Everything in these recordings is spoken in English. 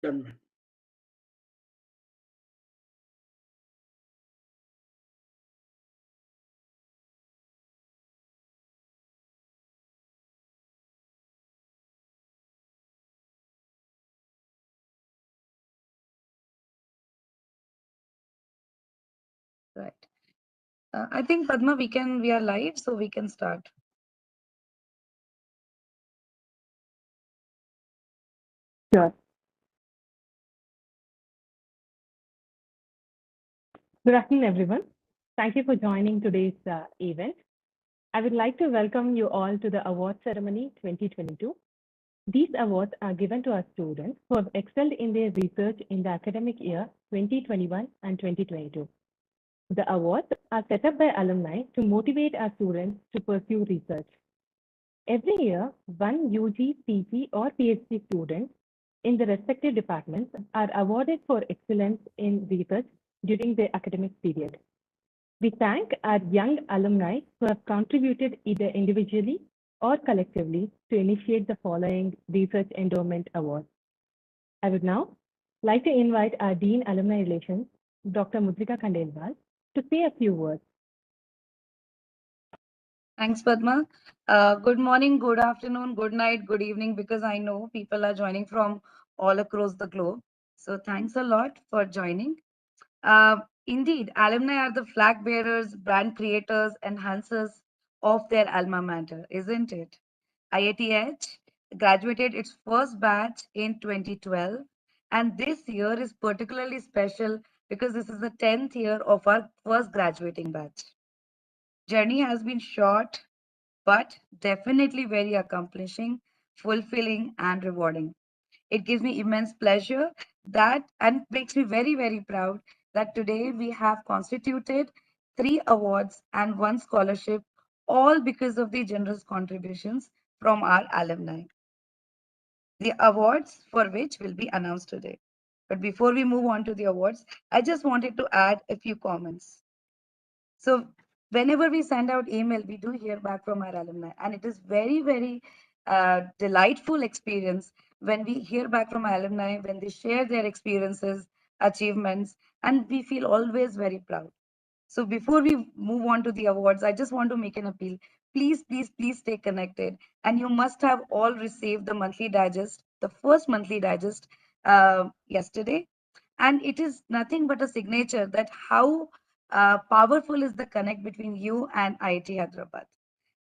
Done. Right. I think Padma, we are live, so we can start. Sure. Good afternoon, everyone. Thank you for joining today's event. I would like to welcome you all to the award ceremony 2022. These awards are given to our students who have excelled in their research in the academic year 2021 and 2022. The awards are set up by alumni to motivate our students to pursue research. Every year, one UG, PG, or PhD student in the respective departments are awarded for excellence in research during their academic period. We thank our young alumni who have contributed either individually or collectively to initiate the following Research Endowment Awards. I would now like to invite our Dean Alumni Relations, Dr. Mudrika Khandelwal, to say a few words. Thanks, Padma. Good morning, good afternoon, good night, good evening, because I know people are joining from all across the globe. So thanks a lot for joining. Indeed, alumni are the flag bearers, brand creators, enhancers of their alma mater, isn't it? IITH graduated its first batch in 2012, and this year is particularly special because this is the 10th year of our first graduating batch. Journey has been short, but definitely very accomplishing, fulfilling, and rewarding. It gives me immense pleasure that and makes me very, very proud that today we have constituted 3 awards and 1 scholarship, all because of the generous contributions from our alumni. The awards for which will be announced today. But before we move on to the awards, I just wanted to add a few comments. So whenever we send out email, we do hear back from our alumni, and it is very, very delightful experience when we hear back from our alumni, when they share their experiences, achievements, and we feel always very proud. So before we move on to the awards, I just want to make an appeal. Please, please, please stay connected. And you must have all received the monthly digest, the first monthly digest yesterday. And it is nothing but a signature that how powerful is the connect between you and IIT Hyderabad.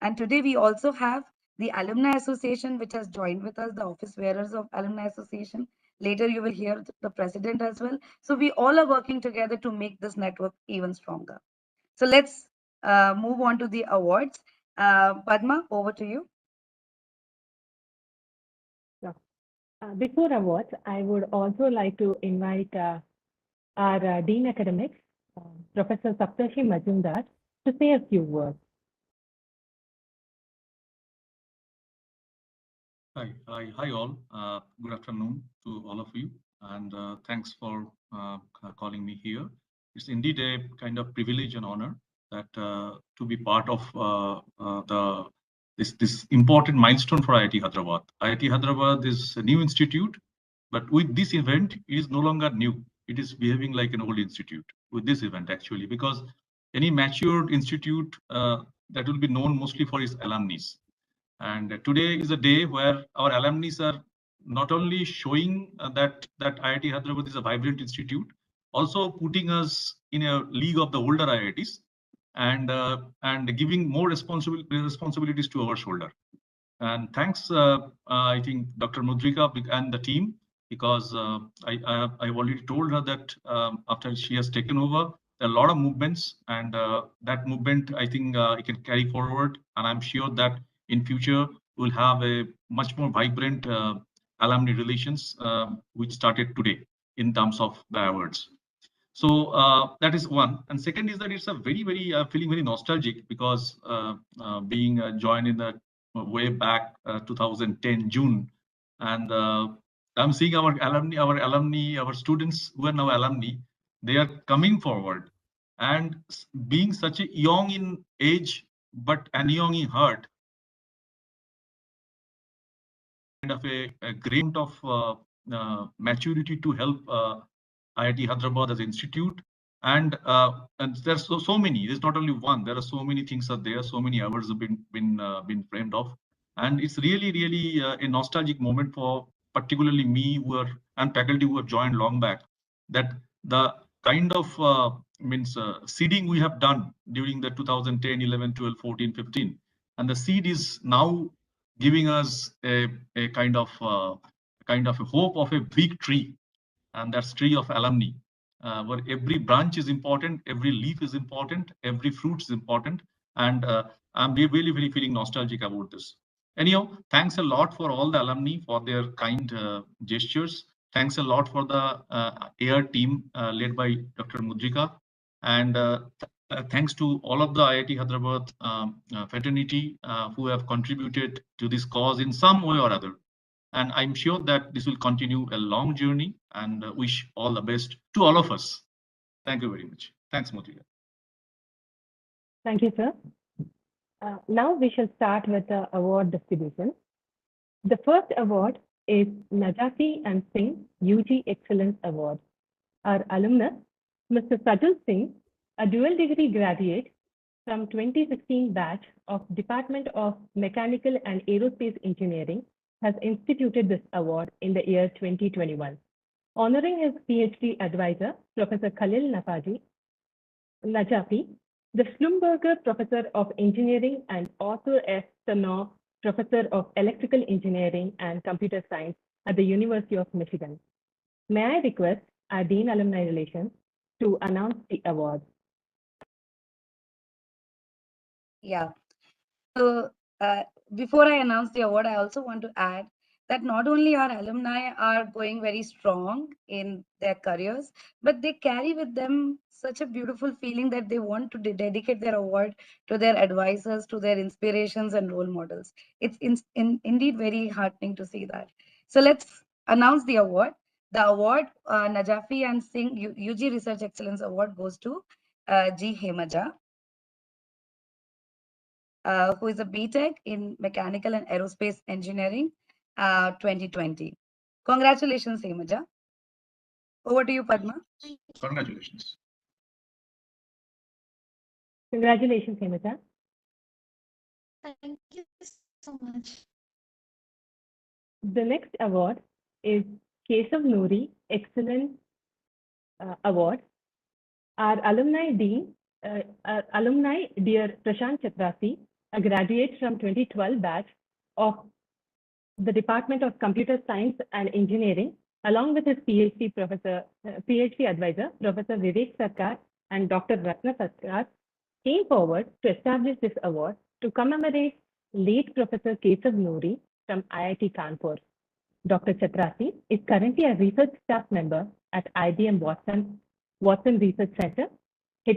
And today we also have the Alumni Association, which has joined with us, the office bearers of Alumni Association. Later, you will hear the president as well. So we all are working together to make this network even stronger. So let's move on to the awards. Padma, over to you. Before awards, I would also like to invite our Dean Academics, Professor Saptarshi Majumdar, to say a few words. Hi all. Good afternoon to all of you, and thanks for calling me here. It's indeed a kind of privilege and honor that to be part of this important milestone for IIT Hyderabad. IIT Hyderabad is a new institute, but with this event, it is no longer new. It is behaving like an old institute with this event actually, because any mature institute that will be known mostly for its alumni. And today is a day where our alumni are not only showing that IIT Hyderabad is a vibrant institute, also putting us in a league of the older IITs and giving more responsibilities to our shoulder. And thanks, I think, Dr. Mudrika and the team, because I've already told her that after she has taken over, there are a lot of movements, and that movement, I think, it can carry forward. And I'm sure that in future, we'll have a much more vibrant alumni relations, which started today in terms of the awards. So that is one. And second is that it's a very, very feeling very nostalgic because being joined in the way back 2010 June, and I'm seeing our alumni, our students who are now alumni, they are coming forward and being such a young in age, but and young in heart, kind of a great of maturity to help IIT Hyderabad as an institute. And there's so many. There's not only one. There are so many things are there. So many hours have been framed off, and it's really a nostalgic moment for particularly me and faculty who have joined long back. That the kind of seeding we have done during the 2010, 11, 12, 14, 15, and the seed is now giving us a kind of a hope of a big tree, and that's tree of alumni, where every branch is important, every leaf is important, every fruit is important, and I'm really feeling nostalgic about this. Anyhow, thanks a lot for all the alumni for their kind gestures. Thanks a lot for the AR team led by Dr. Mudrika, and thanks to all of the IIT Hyderabad fraternity who have contributed to this cause in some way or other. And I'm sure that this will continue a long journey, and wish all the best to all of us. Thank you very much. Thanks, Mudrika. Thank you, sir. Now we shall start with the award distribution. The first award is Najati and Singh UG Excellence Award. Our alumnus, Mr. Sajal Singh, a dual degree graduate from 2016 batch of Department of Mechanical and Aerospace Engineering, has instituted this award in the year 2021, honoring his PhD advisor, Professor Khalil Najafi, the Schlumberger Professor of Engineering, and Arthur F. Tanow Professor of Electrical Engineering and Computer Science at the University of Michigan. May I request our Dean Alumni Relations to announce the award? Yeah. So before I announce the award, I also want to add that not only our alumni are going very strong in their careers, but they carry with them such a beautiful feeling that they want to dedicate their award to their advisors, to their inspirations and role models. It's indeed very heartening to see that. So let's announce the award. The award, Najafi and Singh UG Research Excellence Award, goes to G. Hemaja, who is a BTech in Mechanical and Aerospace Engineering, 2020. Congratulations, Hemaja. Over to you, Padma. Congratulations. Congratulations, Hemaja. Thank you so much. The next award is Kesav Noori Excellence Award. Our alumni dean, dear Prashant Chatrasi, a graduate from 2012 batch of the Department of Computer Science and Engineering, along with his PhD advisor, Professor Vivek Sarkar and Dr. Ratna Sarkar, came forward to establish this award to commemorate late Professor Kesav Noori from IIT Kanpur. Dr. Chatrasi is currently a research staff member at IBM Watson Research Center. His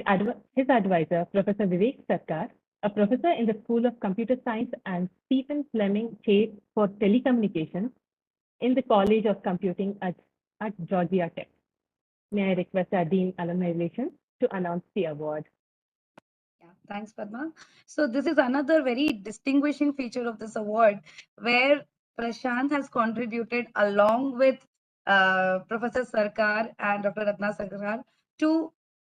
advisor, Professor Vivek Sarkar, a professor in the School of Computer Science and Stephen Fleming Chair for Telecommunications in the College of Computing at Georgia Tech. May I request our Dean Alumni Relations to announce the award? Yeah, thanks, Padma. So this is another very distinguishing feature of this award, where Prashant has contributed along with Professor Sarkar and Dr. Ratna Sarkar to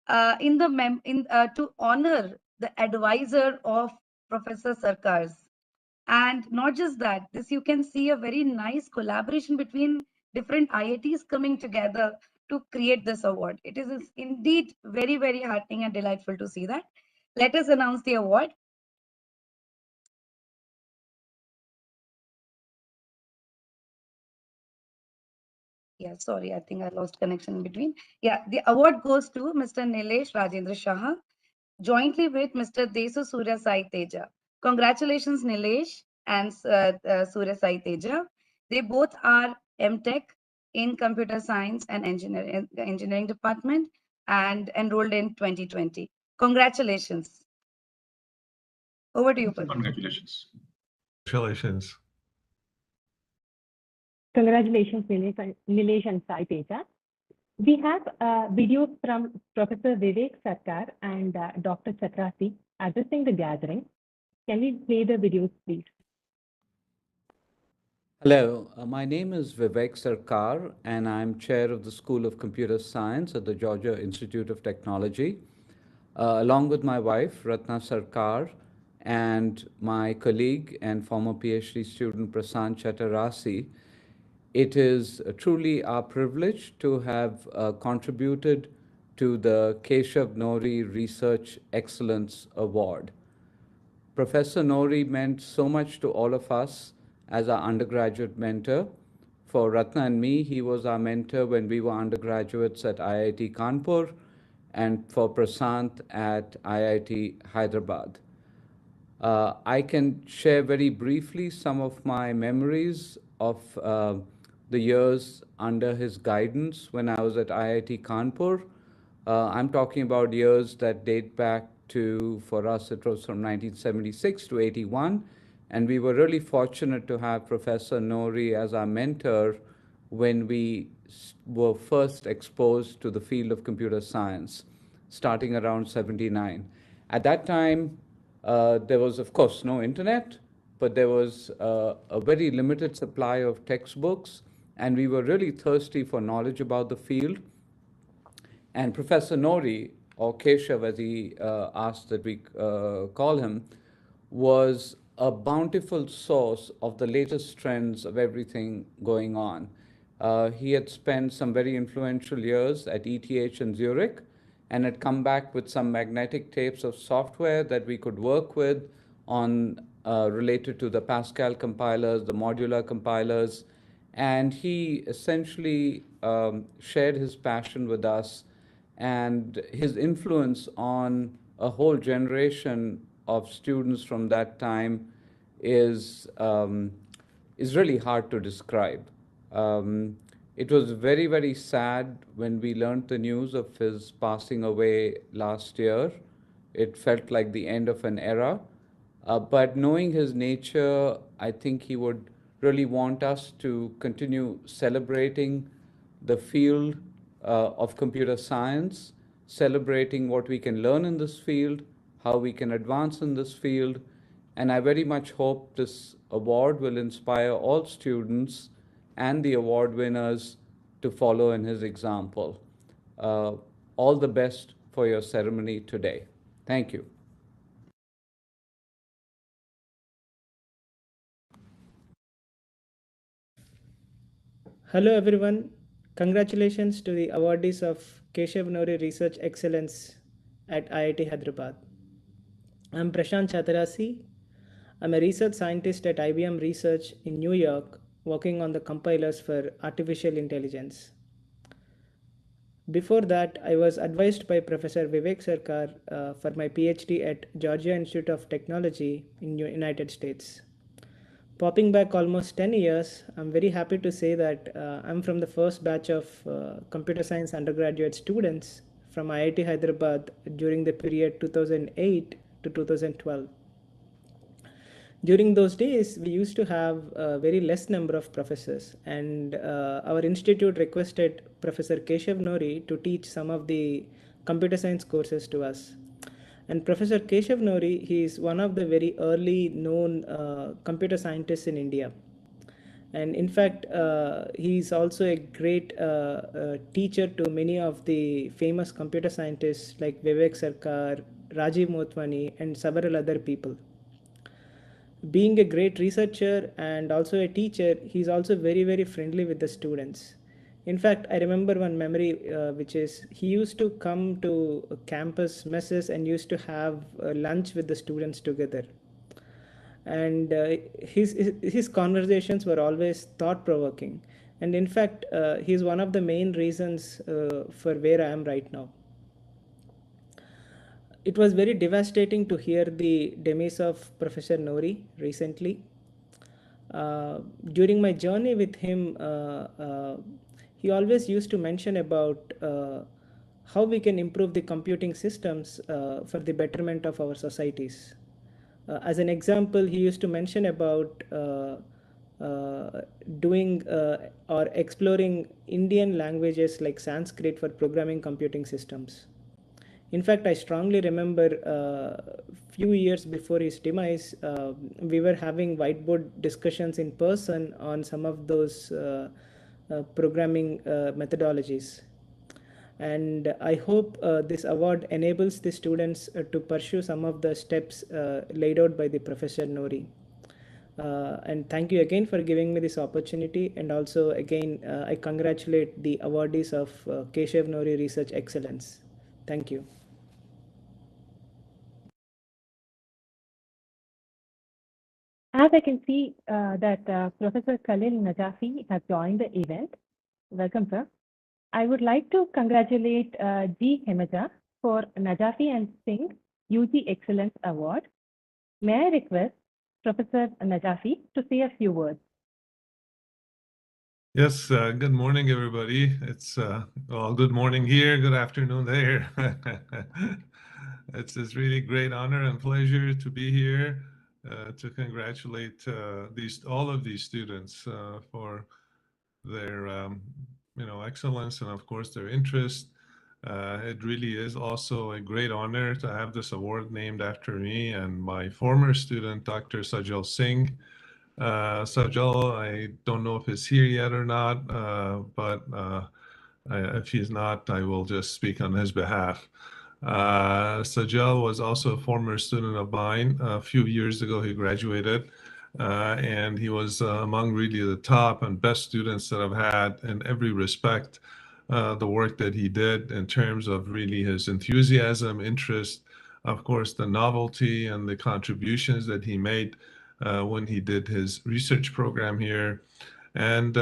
to honor the advisor of Professor Sarkar's. And not just that, this you can see a very nice collaboration between different IITs coming together to create this award. It is indeed very heartening and delightful to see that. Let us announce the award. Yeah, sorry, I think I lost connection in between. Yeah, the award goes to Mr. Nilesh Rajendra Shah, jointly with Mr. Desu Surya Sai Teja. Congratulations, Nilesh and Surya Sai Teja. They both are MTech in Computer Science and Engineering Department and enrolled in 2020. Congratulations. Over to you, Padma. Congratulations. Congratulations. Congratulations, Nilesh and Sai Teja. We have videos from Professor Vivek Sarkar and Dr. Chatrasi addressing the gathering. Can we play the videos, please? Hello, my name is Vivek Sarkar, and I'm chair of the School of Computer Science at the Georgia Institute of Technology. Along with my wife, Ratna Sarkar, and my colleague and former PhD student Prasant Chattarasi, it is truly our privilege to have contributed to the Keshav Nori Research Excellence Award. Professor Nori meant so much to all of us as our undergraduate mentor. For Ratna and me, he was our mentor when we were undergraduates at IIT Kanpur, and for Prasant at IIT Hyderabad. I can share very briefly some of my memories of the years under his guidance when I was at IIT Kanpur. I'm talking about years that date back to, for us, it was from 1976 to 81. And we were really fortunate to have Professor Nori as our mentor when we were first exposed to the field of computer science, starting around 79. At that time, there was, of course, no internet, but there was a very limited supply of textbooks, and we were really thirsty for knowledge about the field. And Professor Nori, or Keshav as he asked that we call him, was a bountiful source of the latest trends of everything going on. He had spent some very influential years at ETH in Zurich and had come back with some magnetic tapes of software that we could work with on related to the Pascal compilers, the modular compilers, and he essentially shared his passion with us and his influence on a whole generation of students from that time is really hard to describe. It was very, very sad when we learned the news of his passing away last year. It felt like the end of an era. But knowing his nature, I think he would really want us to continue celebrating the field of computer science, celebrating what we can learn in this field, how we can advance in this field. And I very much hope this award will inspire all students and the award winners to follow in his example. Uh, all the best for your ceremony today. Thank you. Hello everyone. Congratulations to the awardees of Keshav Nori Research Excellence at IIT Hyderabad. I'm Prashant Chattarasi. I'm a research scientist at IBM Research in New York, working on the compilers for artificial intelligence. Before that, I was advised by Professor Vivek Sarkar for my PhD at Georgia Institute of Technology in United States. Popping back almost 10 years, I'm very happy to say that I'm from the first batch of computer science undergraduate students from IIT Hyderabad during the period 2008 to 2012. During those days, we used to have a very less number of professors, and our institute requested Professor Keshav Nori to teach some of the computer science courses to us. And Professor Keshav Nori, he is one of the very early known computer scientists in India. And in fact, he is also a great teacher to many of the famous computer scientists like Vivek Sarkar, Rajiv Motwani, and several other people. Being a great researcher and also a teacher, he's also very, very friendly with the students. In fact, I remember one memory, which is he used to come to campus messes and used to have lunch with the students together. And his conversations were always thought-provoking. And in fact, he's one of the main reasons for where I am right now. It was very devastating to hear the demise of Professor Nori recently. During my journey with him, he always used to mention about how we can improve the computing systems for the betterment of our societies. As an example, he used to mention about doing or exploring Indian languages like Sanskrit for programming computing systems. In fact, I strongly remember few years before his demise, we were having whiteboard discussions in person on some of those programming methodologies. And I hope this award enables the students to pursue some of the steps laid out by the Professor Nori. And thank you again for giving me this opportunity. And also again, I congratulate the awardees of Keshav Nori Research Excellence. Thank you. As I can see that Professor Khalil Najafi has joined the event. Welcome, sir. I would like to congratulate G. Hemaja for Najafi and Singh UG Excellence Award. May I request Professor Najafi to say a few words? Yes, good morning, everybody. It's well, good morning here, good afternoon there. It's really great honor and pleasure to be here to congratulate all of these students for their excellence and of course their interest. It really is also a great honor to have this award named after me and my former student, Dr. Sajal Singh. Sajal, I don't know if he's here yet or not, but if he's not, I will just speak on his behalf. Sajal was also a former student of mine. A few years ago, he graduated, and he was among really the top and best students that I've had in every respect. The work that he did in terms of really his enthusiasm, interest, of course, the novelty and the contributions that he made when he did his research program here. And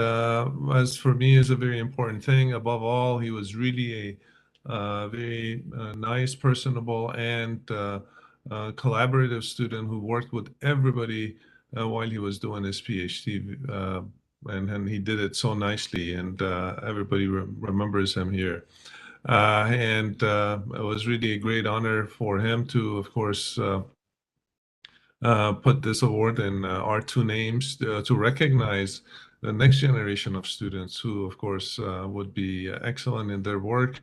as for me, is a very important thing. Above all, he was really a very nice, personable, and collaborative student who worked with everybody while he was doing his PhD. And he did it so nicely, and everybody remembers him here. And it was really a great honor for him to, of course, put this award in our two names to recognize the next generation of students who, of course, would be excellent in their work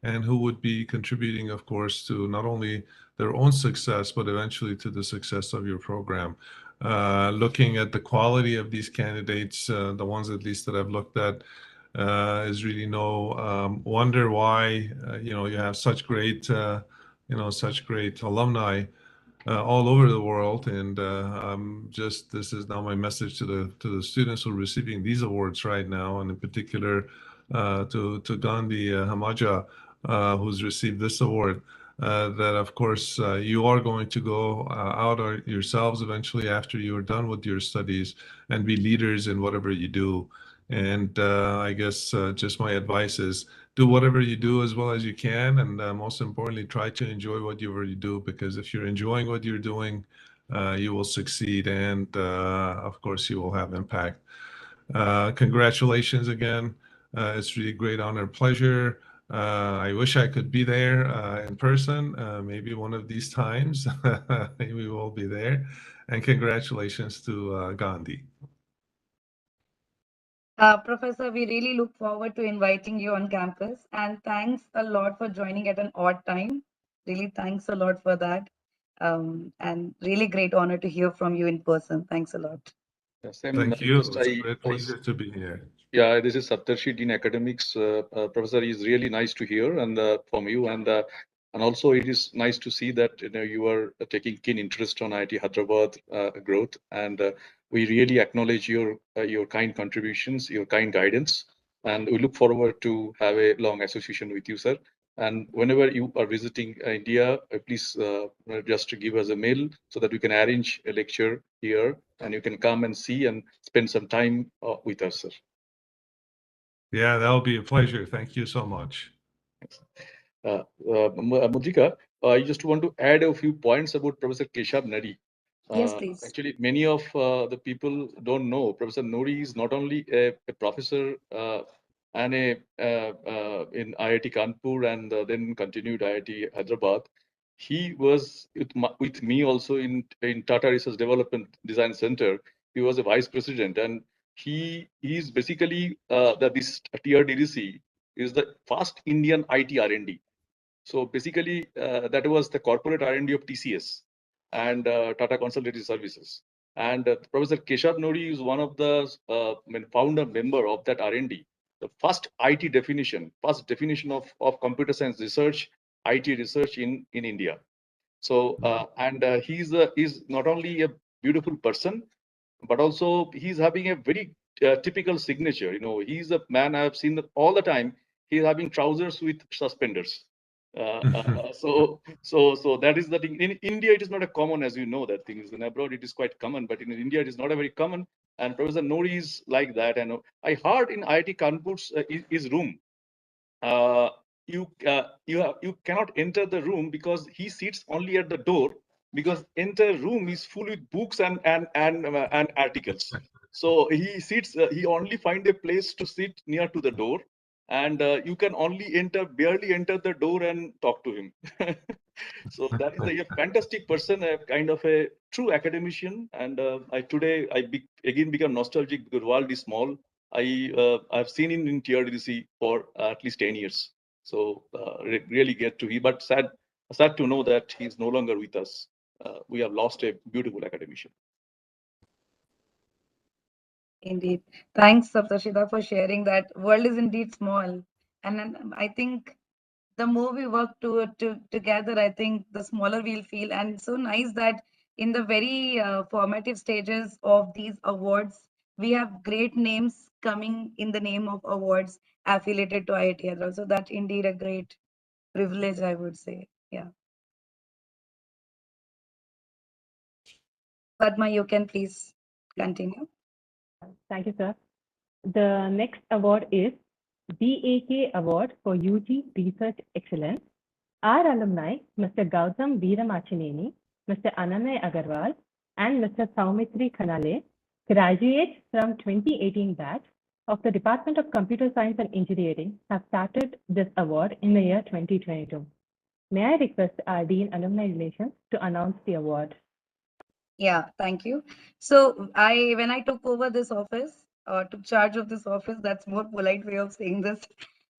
and who would be contributing, of course, to not only their own success, but eventually to the success of your program. Looking at the quality of these candidates, the ones at least that I've looked at, is really no wonder why you have such great such great alumni all over the world. And this is now my message to the students who are receiving these awards right now, and in particular to Gandhi Hamaja, who's received this award. That of course you are going to go out yourselves eventually after you are done with your studies and be leaders in whatever you do. And I guess just my advice is do whatever you do as well as you can, and most importantly, try to enjoy whatever you do, because if you're enjoying what you're doing, you will succeed, and of course, you will have impact. Congratulations again. It's really great honor, pleasure. I wish I could be there in person. Maybe one of these times we will be there. And congratulations to Gandhi. Professor, we really look forward to inviting you on campus, and thanks a lot for joining at an odd time. Really, thanks a lot for that. And really great honor to hear from you in person. Thanks a lot. Thank you. It's a great pleasure to be here. Yeah, this is Saptarshi, Dean Academics. Professor, is really nice to hear and from you, and also it is nice to see that you are taking keen interest on IIT Hyderabad growth, and we really acknowledge your kind contributions, your kind guidance, and we look forward to have a long association with you, sir. And whenever you are visiting India, please just give us a mail so that we can arrange a lecture here, and you can come and see and spend some time with us, sir. Yeah, that'll be a pleasure. Thank you so much. Mudrika, I just want to add a few points about Professor Keshav Nadi. Yes, please. Actually, many of the people don't know Professor Nori is not only a professor and in IIT Kanpur and then continued IIT Hyderabad. He was with me also in Tata Research Development Design Center. He was a vice president, and he is basically this TRDDC is the first Indian IT R&D. So basically, that was the corporate R&D of TCS and Tata Consultancy Services. And Professor Keshav Nori is one of the founder member of that R&D. The first IT definition, first definition of computer science research, IT research in India. So and he's not only a beautiful person, but also he's having a very typical signature. You know, he's a man I've seen that all the time. He's having trousers with suspenders. So that is the thing. In India, it is not a common, as you know, that thing is in abroad. It is quite common, but in India, it is not a very common. And Professor Nori is like that. And I heard in IIT Kanpur's his room. You cannot enter the room because he sits only at the door, because enter room is full with books and articles. So he sits, he only find a place to sit near to the door, and you can only barely enter the door and talk to him. So that is a fantastic person, a kind of a true academician. And again become nostalgic because world is small. I've seen him in TRDC for at least 10 years. So really get to he, but sad to know that he's no longer with us. We have lost a beautiful academician. Indeed. Thanks, Saptashida, for sharing that. World is indeed small. And then I think the more we work together, I think the smaller we'll feel. And so nice that in the very formative stages of these awards, we have great names coming in the name of awards affiliated to IIT Hyderabad. So that's indeed a great privilege, I would say. Yeah. Padma, you can please continue. Thank you, sir. The next award is BAK Award for UG Research Excellence. Our alumni, Mr. Gautam Veeramachineni, Mr. Ananay Agarwal, and Mr. Saumitri Khanale, graduates from 2018 batch of the Department of Computer Science and Engineering, have started this award in the year 2022. May I request our Dean Alumni Relations to announce the award? Yeah, thank you. So when I took over this office, took charge of this office, that's more polite way of saying this.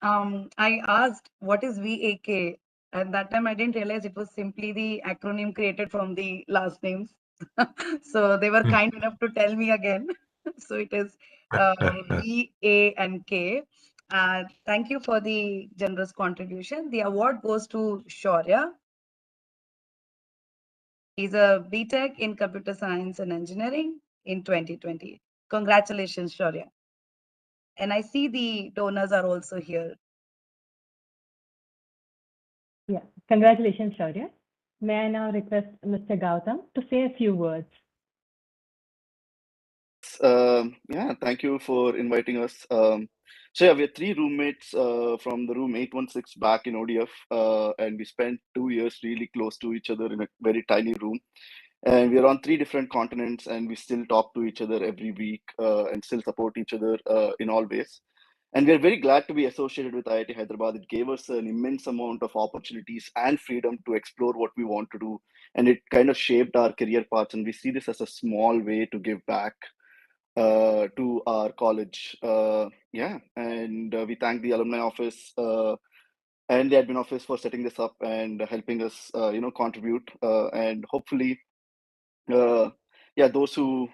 I asked, what is VAK? At that time, I didn't realize it was simply the acronym created from the last names. So they were kind enough to tell me again. So it is V, A, and K. Thank you for the generous contribution. The award goes to Shaurya. He's a BTech in Computer Science and Engineering in 2020. Congratulations, Shaurya. And I see the donors are also here. Yeah, congratulations, Shaurya. May I now request Mr. Gautam to say a few words? Yeah, thank you for inviting us. So yeah, we are three roommates from the room 816 back in ODF, and we spent 2 years really close to each other in a very tiny room. And we are on three different continents, and we still talk to each other every week and still support each other in all ways. And we are very glad to be associated with IIT Hyderabad. It gave us an immense amount of opportunities and freedom to explore what we want to do. And it kind of shaped our career paths. And we see this as a small way to give back to our college. Yeah, and we thank the alumni office and the admin office for setting this up and helping us, contribute. And hopefully, yeah, those who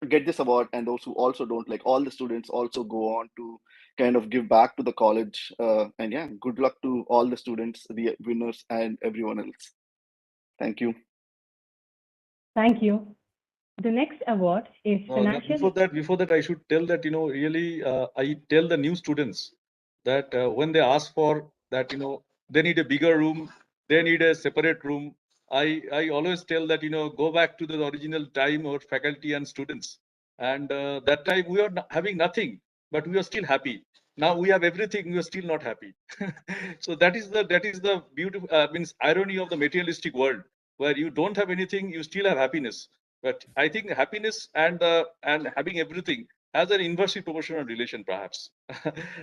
get this award and those who also don't, like all the students, also go on to kind of give back to the college. And yeah, good luck to all the students, the winners, and everyone else. Thank you. Thank you. The next award is financial. Before that, I should tell that, really, I tell the new students that when they ask for that, they need a bigger room, they need a separate room. I always tell that, go back to the original time or faculty and students. And that time we are having nothing, but we are still happy. Now we have everything, we are still not happy. So that is the beautiful means irony of the materialistic world, where you don't have anything, you still have happiness. But I think happiness and having everything has an inversely proportional relation, perhaps.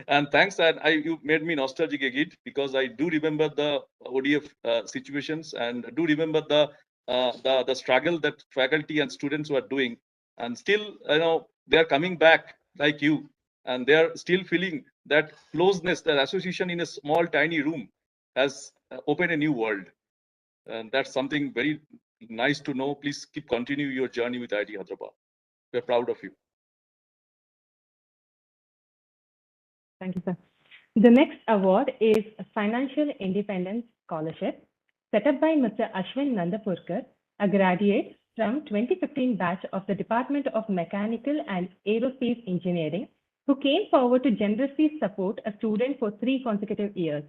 And thanks, and you made me nostalgic again, because I do remember the ODF situations, and do remember the struggle that faculty and students were doing, and still they are coming back like you, and they are still feeling that closeness, that association in a small tiny room has open a new world. And that's something very nice to know. Please keep continue your journey with IIT Hyderabad. We're proud of you. Thank you, sir. The next award is a Financial Independence Scholarship set up by Mr. Ashwin Nandapurkar, a graduate from 2015 batch of the Department of Mechanical and Aerospace Engineering, who came forward to generously support a student for 3 consecutive years.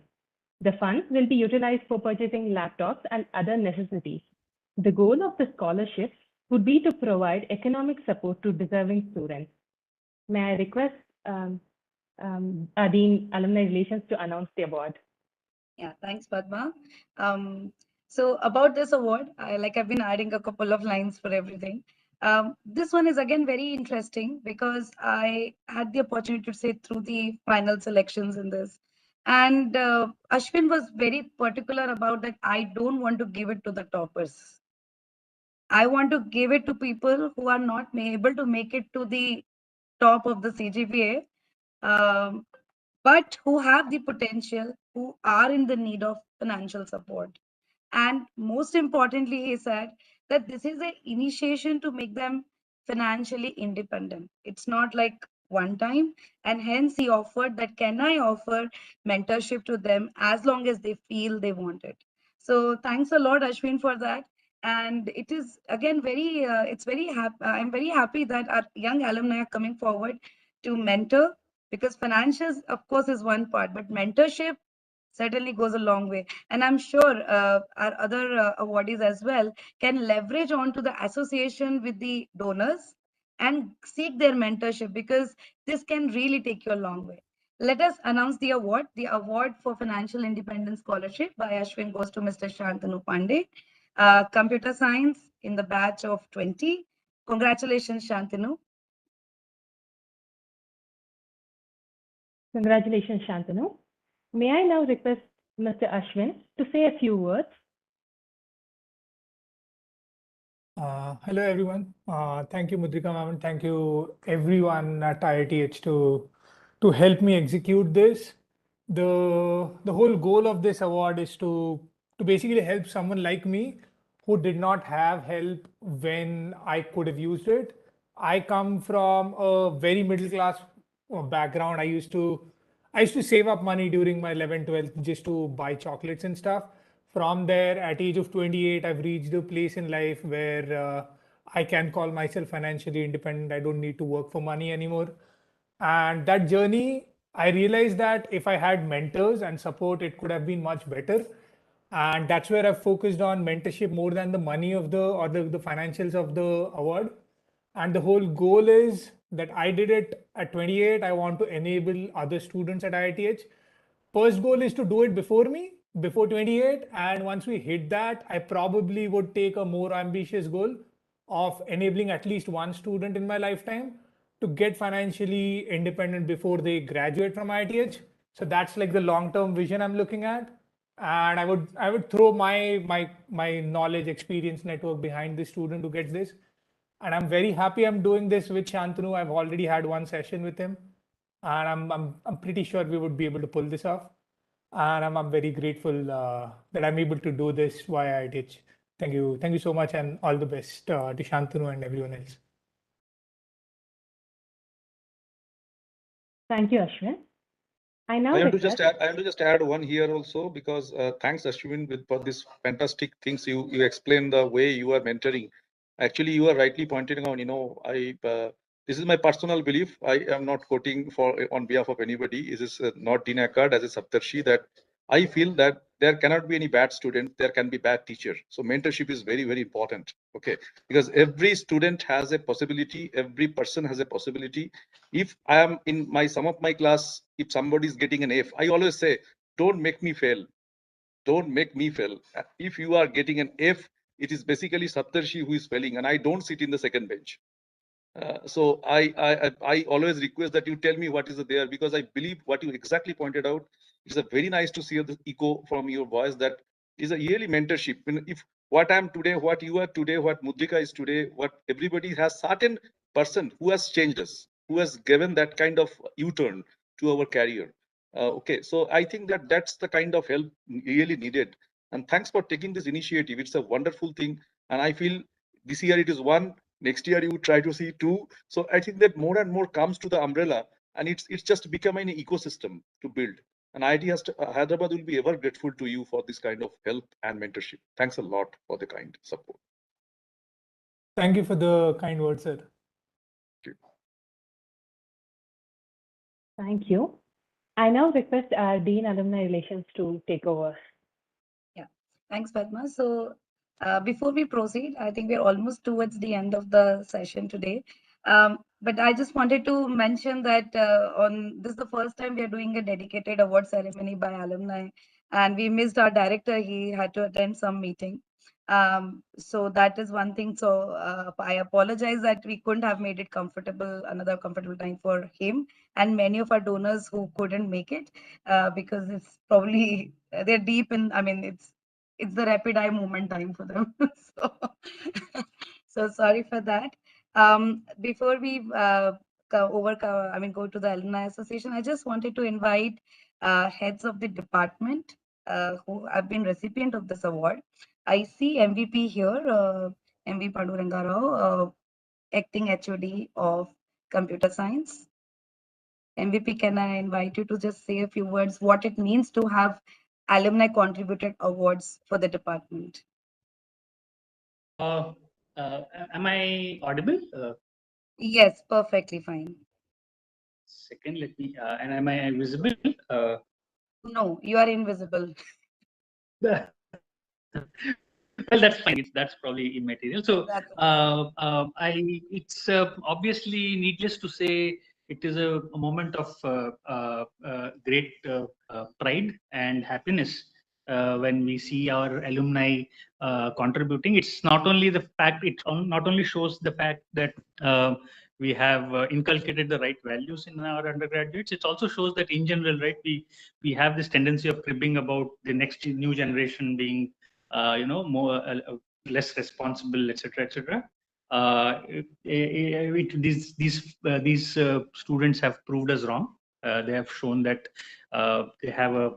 The funds will be utilized for purchasing laptops and other necessities. The goal of the scholarship would be to provide economic support to deserving students. May I request Dean Alumni Relations to announce the award? Yeah, thanks, Padma. So about this award, I've been adding a couple of lines for everything. This one is again very interesting because I had the opportunity to sit through the final selections in this. And Ashwin was very particular about that. I don't want to give it to the toppers. I want to give it to people who are not able to make it to the top of the CGPA, but who have the potential, who are in the need of financial support. And most importantly, he said that this is an initiation to make them financially independent. It's not like one time. And hence he offered that, can I offer mentorship to them as long as they feel they want it? So thanks a lot, Ashwin, for that. And it is again I'm very happy that our young alumni are coming forward to mentor, because financials, of course, is one part, but mentorship certainly goes a long way. And I'm sure our other awardees as well can leverage onto the association with the donors and seek their mentorship, because this can really take you a long way. Let us announce the award. The award for Financial Independence Scholarship by Ashwin goes to Mr. Shantanu Pandey, Computer Science in the batch of 20. Congratulations, Shantanu. Congratulations, Shantanu. May I now request Mr. Ashwin to say a few words? Hello, everyone. Thank you, Mudrika ma'am, and thank you everyone at IITH to help me execute this. The whole goal of this award is to basically help someone like me who did not have help when I could have used it. I come from a very middle class background. I used to save up money during my 11th, 12th just to buy chocolates and stuff. From there, at age of 28, I've reached a place in life where I can call myself financially independent. I don't need to work for money anymore. And that journey, I realized that if I had mentors and support, it could have been much better. And that's where I've focused on mentorship more than the money of the financials of the award. And the whole goal is that I did it at 28. I want to enable other students at IITH. First goal is to do it before me, before 28. And once we hit that, I probably would take a more ambitious goal of enabling at least one student in my lifetime to get financially independent before they graduate from IITH. So that's like the long-term vision I'm looking at. And I would throw my knowledge, experience, network behind this student to get this. And I'm very happy I'm doing this with Shantanu. I've already had one session with him, and I'm pretty sure we would be able to pull this off. And I'm very grateful that I'm able to do this via IITH. Thank you so much, and all the best to Shantanu and everyone else. Thank you, Ashwin. I now I want to request. just add one here also, because thanks Ashwin for this fantastic things you explained the way you are mentoring. Actually, you are rightly pointing out. This is my personal belief. I am not quoting on behalf of anybody. This is not Dean Akkad as a Saptarshi, that I feel that there cannot be any bad student. There can be bad teacher. So mentorship is very, very important. Okay, because every student has a possibility. Every person has a possibility. If I am in some of my class, if somebody is getting an F, I always say, don't make me fail. Don't make me fail. If you are getting an F, it is basically Saptarshi who is failing, and I don't sit in the second bench. So I always request that you tell me what is there, because I believe what you exactly pointed out. It's a very nice to see the echo from your voice, that is a yearly mentorship. If what I am today, what you are today, what Mudrika is today, what everybody has, certain person who has changed us, who has given that kind of U-turn to our career. Okay, so I think that that's the kind of help really needed. And thanks for taking this initiative. It's a wonderful thing. And I feel this year it is one, next year you try to see two. So I think that more and more comes to the umbrella, and it's just becoming an ecosystem to build. And IIT Hyderabad will be ever grateful to you for this kind of help and mentorship. Thanks a lot for the kind support. Thank you for the kind words, sir. Thank you. I now request our Dean Alumni Relations to take over. Yeah, thanks, Padma. So before we proceed, I think we're almost towards the end of the session today. But I just wanted to mention that this is the first time we are doing a dedicated award ceremony by alumni, and we missed our director. He had to attend some meeting. So that is one thing. So I apologize that we couldn't have made it another comfortable time for him and many of our donors who couldn't make it because it's probably they're deep in. I mean, it's the rapid eye movement time for them. so, so sorry for that. Before we go to the Alumni Association, I just wanted to invite heads of the department who have been recipient of this award. I see MVP here, MV Panduranga Rao, acting HOD of Computer Science. MVP, can I invite you to just say a few words what it means to have alumni contributed awards for the department? Am I audible? Yes, perfectly fine. Second, let me. And am I visible? No, you are invisible. Well, that's fine. That's probably immaterial. So, it's obviously needless to say, it is a moment of great pride and happiness when we see our alumni contributing. It's not only the fact; it not only shows the fact that we have inculcated the right values in our undergraduates. It also shows that in general, right, we have this tendency of cribbing about the next new generation being more less responsible, etc., etc. These students have proved us wrong. They have shown that they have a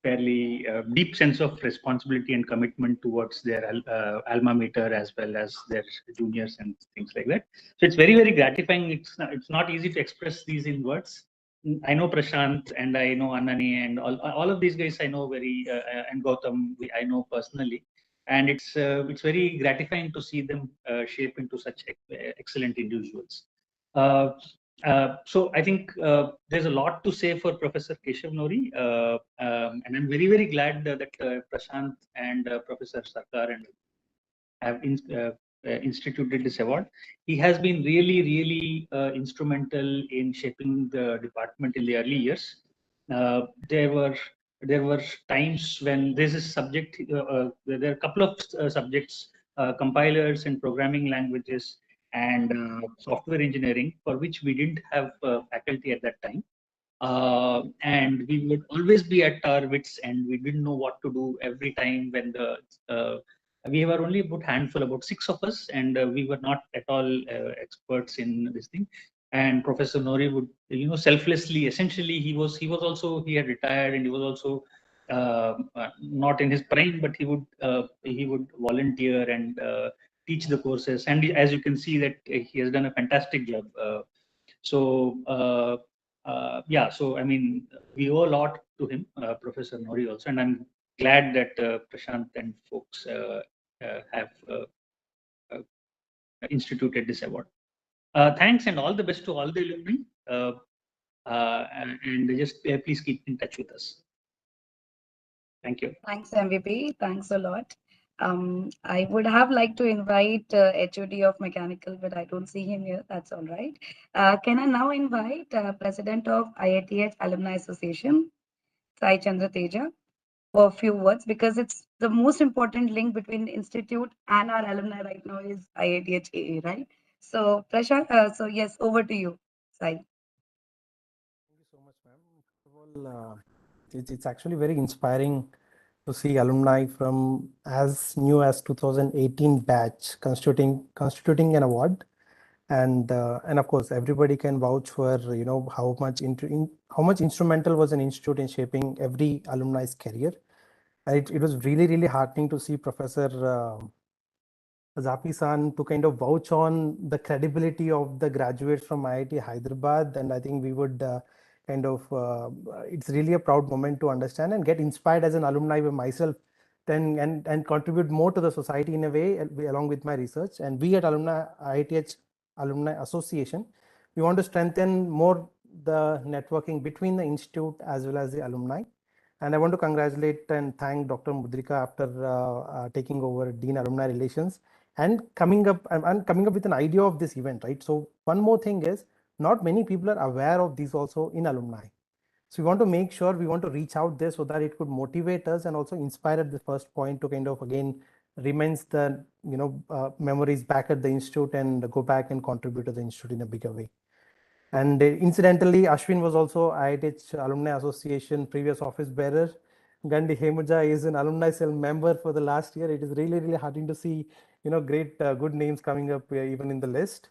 fairly deep sense of responsibility and commitment towards their alma mater as well as their juniors and things like that. So it's very, very gratifying. It's not easy to express these in words. I know Prashant and I know Anani and all of these guys I know and Gautam I know personally, and it's very gratifying to see them shape into such excellent individuals. So I think there's a lot to say for Professor Keshav Nori, and I'm very, very glad that Prashant and Professor Sarkar and have instituted this award. He has been really, really instrumental in shaping the department in the early years. There were times when this is subject. There are a couple of subjects, compilers and programming languages and software engineering, for which we didn't have faculty at that time. And we would always be at our wits end. We didn't know what to do every time when we were only about 6 of us, and we were not at all experts in this thing. And Professor Nori would, selflessly, essentially, he had retired, and he was also not in his prime, but he would volunteer and teach the courses. And as you can see, that he has done a fantastic job. So I mean, we owe a lot to him, Professor Nori also, and I'm glad that Prashant and folks have instituted this award. Thanks and all the best to all the alumni, and just please keep in touch with us. Thank you. Thanks, MVP. Thanks a lot. I would have liked to invite HOD of Mechanical, but I don't see him here. That's all right. Can I now invite President of IITH Alumni Association, Chandra Teja, for a few words, because it's the most important link between institute and our alumni right now is IITH AA, right? So Prashant, so yes, over to you, Sai. Thank you so much, ma'am. First of all, it's actually very inspiring to see alumni from as new as 2018 batch constituting an award. and of course everybody can vouch for how much how much instrumental was an institute in shaping every alumni's career. And it was really heartening to see Professor Zapi-san to kind of vouch on the credibility of the graduates from IIT Hyderabad. And I think we would it's really a proud moment to understand and get inspired as an alumni by myself, then and contribute more to the society in a way along with my research. And we at IITH Alumni Association, we want to strengthen more the networking between the institute as well as the alumni. And I want to congratulate and thank Dr. Mudrika after taking over Dean Alumni Relations and coming up with an idea of this event, right? So one more thing is, not many people are aware of these also in alumni. So we want to make sure we want to reach out there so that it could motivate us and also inspire at the first point to kind of again remains the memories back at the institute and go back and contribute to the institute in a bigger way. And incidentally, Ashwin was also IITH Alumni Association previous office bearer. Gandhi Hemuja is an alumni cell member for the last year. It is really heartening to see, great good names coming up even in the list.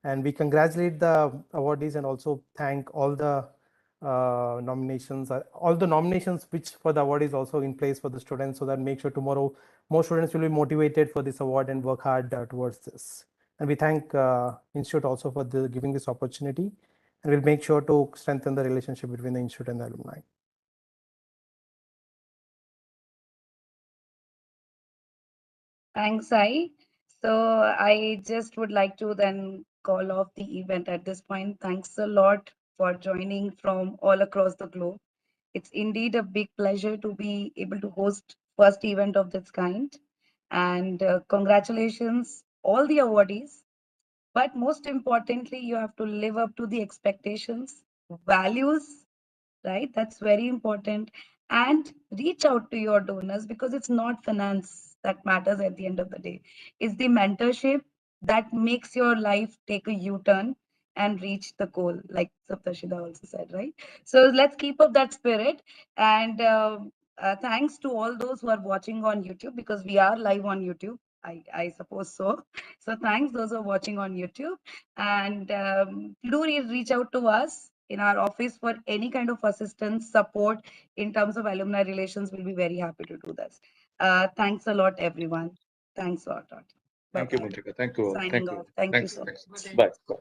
And we congratulate the awardees and also thank all the nominations, which for the award is also in place for the students, so that make sure tomorrow more students will be motivated for this award and work hard towards this. And we thank Institute also for giving this opportunity, and we'll make sure to strengthen the relationship between the Institute and the alumni. Thanks, Sai. So I just would like to then call off the event at this point. Thanks a lot for joining from all across the globe. It's indeed a big pleasure to be able to host first event of this kind. And congratulations, all the awardees. But most importantly, you have to live up to the expectations, values, right? That's very important. And reach out to your donors, because it's not finance that matters at the end of the day. It's the mentorship that makes your life take a U-turn and reach the goal, like Saptashida also said, right? So let's keep up that spirit. And thanks to all those who are watching on YouTube, because we are live on YouTube. I suppose so. So thanks those who are watching on YouTube. And do reach out to us in our office for any kind of assistance, support in terms of alumni relations. We'll be very happy to do this. Thanks a lot, everyone. Thanks a lot. Thank you, Mudrika. Thank you all. Signing Thank you. off. Thank you Thanks. so much. Bye. Bye.